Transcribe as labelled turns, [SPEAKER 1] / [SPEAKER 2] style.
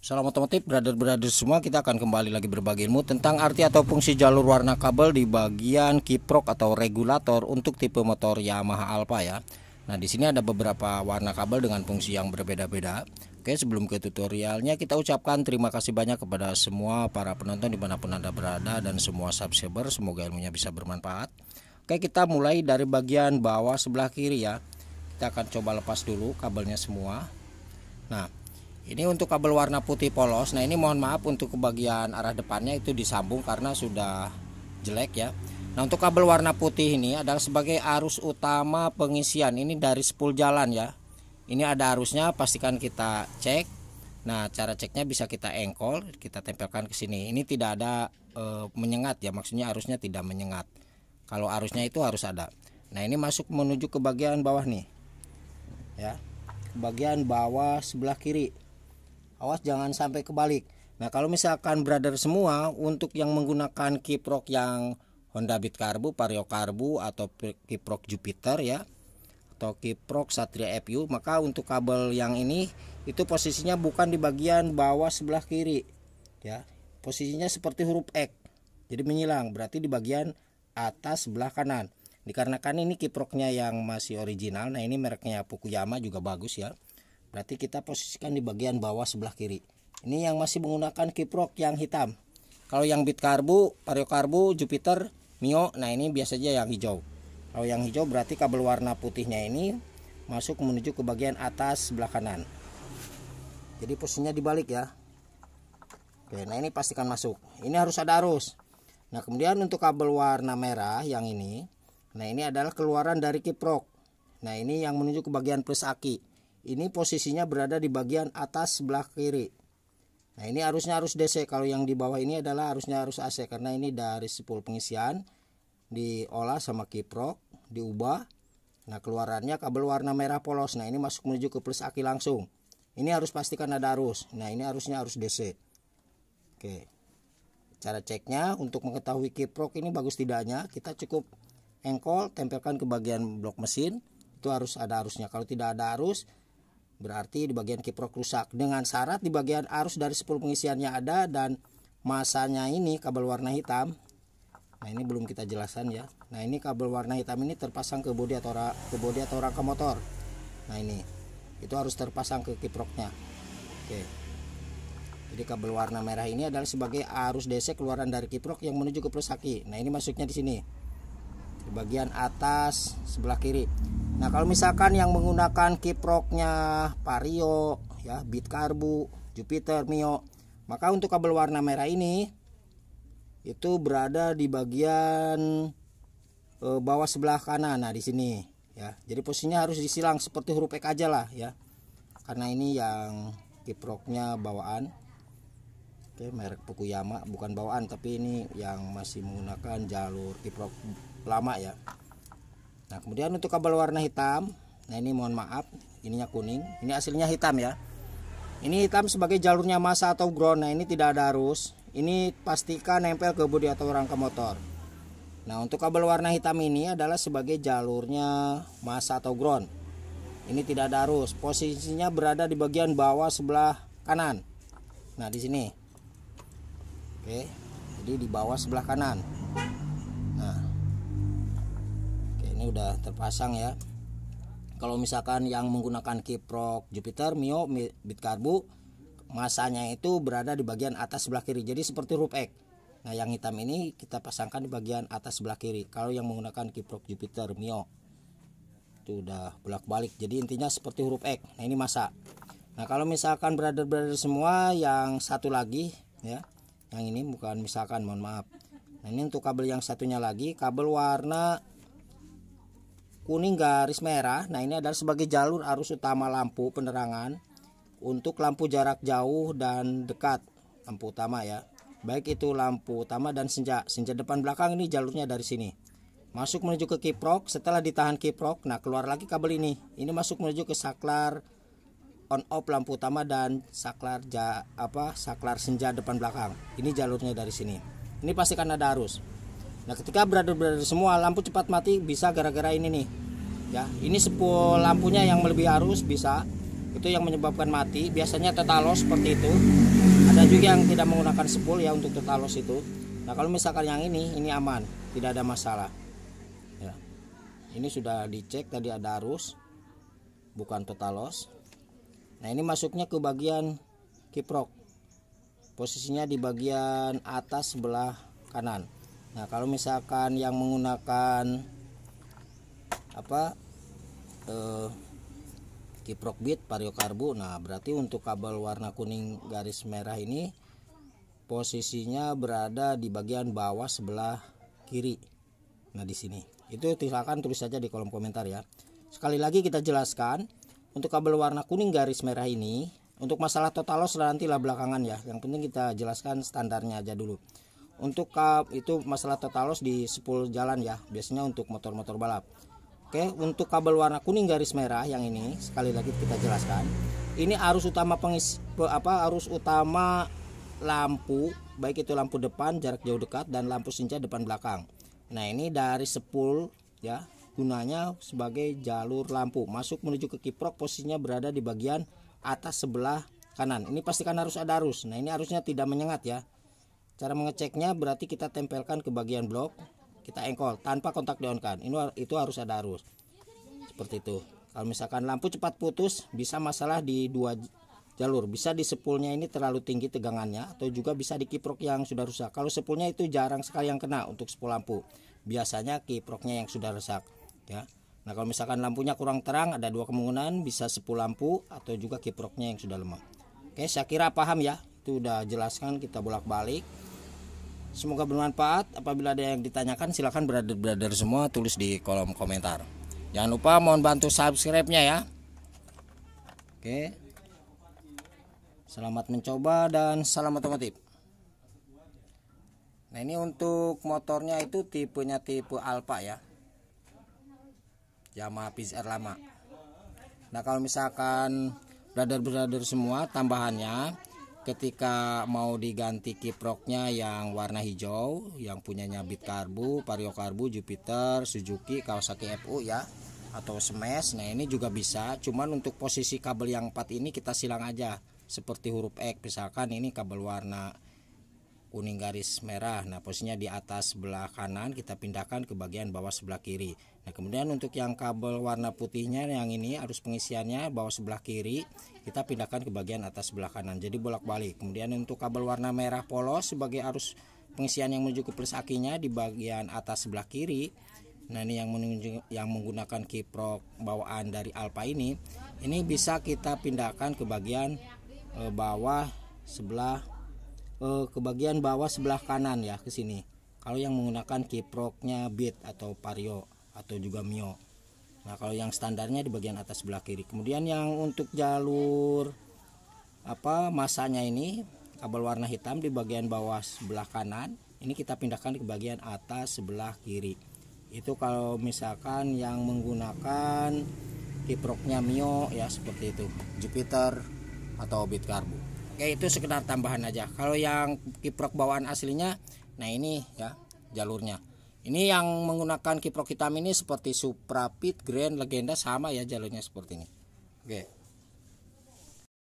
[SPEAKER 1] Salam otomotif brother-brother semua, kita akan kembali lagi berbagi ilmu tentang arti atau fungsi jalur warna kabel di bagian kiprok atau regulator untuk tipe motor Yamaha Alfa ya. Nah, di sini ada beberapa warna kabel dengan fungsi yang berbeda-beda. Oke, sebelum ke tutorialnya kita ucapkan terima kasih banyak kepada semua para penonton dimanapun Anda berada dan semua subscriber, semoga ilmunya bisa bermanfaat. Oke, kita mulai dari bagian bawah sebelah kiri ya. Kita akan coba lepas dulu kabelnya semua. Nah, ini untuk kabel warna putih polos. Nah, ini mohon maaf untuk ke bagian arah depannya itu disambung karena sudah jelek ya. Nah, untuk kabel warna putih ini adalah sebagai arus utama pengisian. Ini dari spool jalan ya. Ini ada arusnya, pastikan kita cek. Nah, cara ceknya bisa kita engkol, kita tempelkan ke sini. Ini tidak ada menyengat ya, maksudnya arusnya tidak menyengat. Kalau arusnya itu harus ada. Nah, ini masuk menuju ke bagian bawah nih. Ya. Bagian bawah sebelah kiri. Awas jangan sampai kebalik. Nah, kalau misalkan brother semua untuk yang menggunakan kiprok yang Honda Beat Karbu, Vario Karbu atau kiprok Jupiter ya, atau kiprok Satria FU, maka untuk kabel yang ini itu posisinya bukan di bagian bawah sebelah kiri ya. Posisinya seperti huruf X. Jadi menyilang, berarti di bagian atas sebelah kanan. Dikarenakan ini kiproknya yang masih original. Nah, ini mereknya Fukuyama juga bagus ya. Berarti kita posisikan di bagian bawah sebelah kiri. Ini yang masih menggunakan kiprok yang hitam. Kalau yang Beat Karbu, Vario Karbu, Jupiter, Mio, nah ini biasanya yang hijau. Kalau yang hijau berarti kabel warna putihnya ini masuk menuju ke bagian atas sebelah kanan. Jadi posisinya dibalik ya. Oke, nah ini pastikan masuk. Ini harus ada arus. Nah, kemudian untuk kabel warna merah yang ini, nah ini adalah keluaran dari kiprok. Nah, ini yang menuju ke bagian plus aki. Ini posisinya berada di bagian atas sebelah kiri. Nah, ini arusnya arus DC. Kalau yang di bawah ini adalah arusnya arus AC, karena ini dari spool pengisian diolah sama kiprok, diubah. Nah, keluarannya kabel warna merah polos. Nah, ini masuk menuju ke plus aki langsung. Ini harus pastikan ada arus. Nah, ini arusnya arus DC. Oke. Cara ceknya untuk mengetahui kiprok ini bagus tidaknya, kita cukup engkol, tempelkan ke bagian blok mesin. Itu harus ada arusnya. Kalau tidak ada arus, berarti di bagian kiprok rusak. Dengan syarat di bagian arus dari spool pengisiannya ada dan masanya ini kabel warna hitam. Nah, ini belum kita jelaskan ya. Nah, ini kabel warna hitam ini terpasang ke bodi atau rangka motor. Nah, ini itu harus terpasang ke kiproknya. Oke. Jadi kabel warna merah ini adalah sebagai arus DC keluaran dari kiprok yang menuju ke plus aki. Nah, ini masuknya di sini. Di bagian atas sebelah kiri. Nah, kalau misalkan yang menggunakan kiproknya Vario ya, Beat Karbu, Jupiter, Mio, maka untuk kabel warna merah ini itu berada di bagian bawah sebelah kanan. Nah, di sini ya. Jadi posisinya harus disilang seperti huruf X aja lah ya. Karena ini yang kiproknya bawaan. Oke, merek Fukuyama, bukan bawaan tapi ini yang masih menggunakan jalur kiprok lama ya. Nah, kemudian untuk kabel warna hitam, nah ini mohon maaf, ininya kuning, ini aslinya hitam ya. Ini hitam sebagai jalurnya massa atau ground. Nah, ini tidak ada arus. Ini pastikan nempel ke bodi atau rangka motor. Nah, untuk kabel warna hitam ini adalah sebagai jalurnya massa atau ground. Ini tidak ada arus. Posisinya berada di bagian bawah sebelah kanan. Nah, di sini. Oke, jadi di bawah sebelah kanan. Nah, oke, ini udah terpasang ya. Kalau misalkan yang menggunakan kiprok Jupiter, Mio, Beat Karbu, masanya itu berada di bagian atas sebelah kiri. Jadi seperti huruf X. Nah, yang hitam ini kita pasangkan di bagian atas sebelah kiri. Kalau yang menggunakan kiprok Jupiter, Mio, itu udah bolak-balik. Jadi intinya seperti huruf X. Nah, ini masa. Nah, kalau misalkan brother-brother semua yang satu lagi ya. Yang ini bukan misalkan, mohon maaf. Nah, ini untuk kabel yang satunya lagi, kabel warna kuning garis merah. Nah, ini adalah sebagai jalur arus utama lampu penerangan untuk lampu jarak jauh dan dekat, lampu utama ya. Baik itu lampu utama dan senja depan belakang. Ini jalurnya dari sini masuk menuju ke kiprok. Setelah ditahan kiprok, nah keluar lagi kabel ini. Ini masuk menuju ke saklar on off lampu utama dan saklar saklar senja depan belakang. Ini jalurnya dari sini. Ini pastikan ada arus. Nah, ketika brother-brother semua lampu cepat mati bisa gara-gara ini nih. Ya, ini spool lampunya yang melebihi arus bisa. itu yang menyebabkan mati. Biasanya tetalos seperti itu. Ada juga yang tidak menggunakan spool ya untuk tetalos itu. Nah kalau misalkan yang ini aman, tidak ada masalah ya. Ini sudah dicek tadi ada arus, bukan tetalos. Nah ini masuknya ke bagian kiprok, posisinya di bagian atas sebelah kanan. Nah kalau misalkan yang menggunakan kiprok bit vario karbu, nah berarti untuk kabel warna kuning garis merah ini posisinya berada di bagian bawah sebelah kiri. Nah di sini itu silakan tulis saja di kolom komentar ya. Sekali lagi kita jelaskan, untuk kabel warna kuning garis merah ini, untuk masalah totalos nantilah belakangan ya. Yang penting kita jelaskan standarnya aja dulu. Untuk itu masalah totalos di spool jalan ya, biasanya untuk motor-motor balap. Oke, untuk kabel warna kuning garis merah yang ini sekali lagi kita jelaskan. Ini arus utama arus utama lampu, baik itu lampu depan jarak jauh dekat dan lampu senja depan belakang. Nah, ini dari spool ya, gunanya sebagai jalur lampu masuk menuju ke kiprok, posisinya berada di bagian atas sebelah kanan. Ini pastikan harus ada arus. Nah, ini arusnya tidak menyengat ya. Cara mengeceknya berarti kita tempelkan ke bagian blok, kita engkol tanpa kontak di-on-kan. Itu harus ada arus. Seperti itu. Kalau misalkan lampu cepat putus, bisa masalah di dua jalur. Bisa di spoolnya ini terlalu tinggi tegangannya, atau juga bisa di kiprok yang sudah rusak. Kalau spoolnya itu jarang sekali yang kena untuk spool lampu. Biasanya kiproknya yang sudah rusak ya. Nah, kalau misalkan lampunya kurang terang, ada dua kemungkinan, bisa spool lampu atau juga kiproknya yang sudah lemah. Oke, saya kira paham ya. Itu udah jelaskan, kita bolak-balik. Semoga bermanfaat. Apabila ada yang ditanyakan, silahkan brother semua tulis di kolom komentar. Jangan lupa mohon bantu subscribe-nya ya. Oke. Selamat mencoba dan salam otomotif. Nah, ini untuk motornya itu tipenya tipe Alfa ya. Yamaha PZR lama. Nah, kalau misalkan brother semua tambahannya, ketika mau diganti kiproknya yang warna hijau, yang punyanya Bit Karbu, Vario Karbu, Jupiter, Suzuki, Kawasaki FU ya, atau Smash. Nah, ini juga bisa. Cuman untuk posisi kabel yang 4 ini kita silang aja seperti huruf X. Misalkan ini kabel warna kuning garis merah. Nah, posisinya di atas sebelah kanan, kita pindahkan ke bagian bawah sebelah kiri. Nah, kemudian untuk yang kabel warna putihnya yang ini arus pengisiannya bawah sebelah kiri, kita pindahkan ke bagian atas sebelah kanan. Jadi bolak-balik. Kemudian untuk kabel warna merah polos sebagai arus pengisian yang menuju ke plus akinya di bagian atas sebelah kiri. Nah, ini yang menggunakan kiprok bawaan dari Alfa ini bisa kita pindahkan ke bagian bawah sebelah kanan ya, ke sini. Kalau yang menggunakan kiproknya Bit atau Vario atau juga Mio. Nah, kalau yang standarnya di bagian atas sebelah kiri. Kemudian yang untuk jalur masanya ini kabel warna hitam di bagian bawah sebelah kanan, ini kita pindahkan ke bagian atas sebelah kiri. Itu kalau misalkan yang menggunakan kiproknya Mio ya, seperti itu, Jupiter atau Bit Karbu. Oke, itu sekedar tambahan aja. Kalau yang kiprok bawaan aslinya, nah ini ya jalurnya. Ini yang menggunakan kiprok hitam ini seperti Supra, Pit, Grand, Legenda, sama ya jalurnya seperti ini. Oke.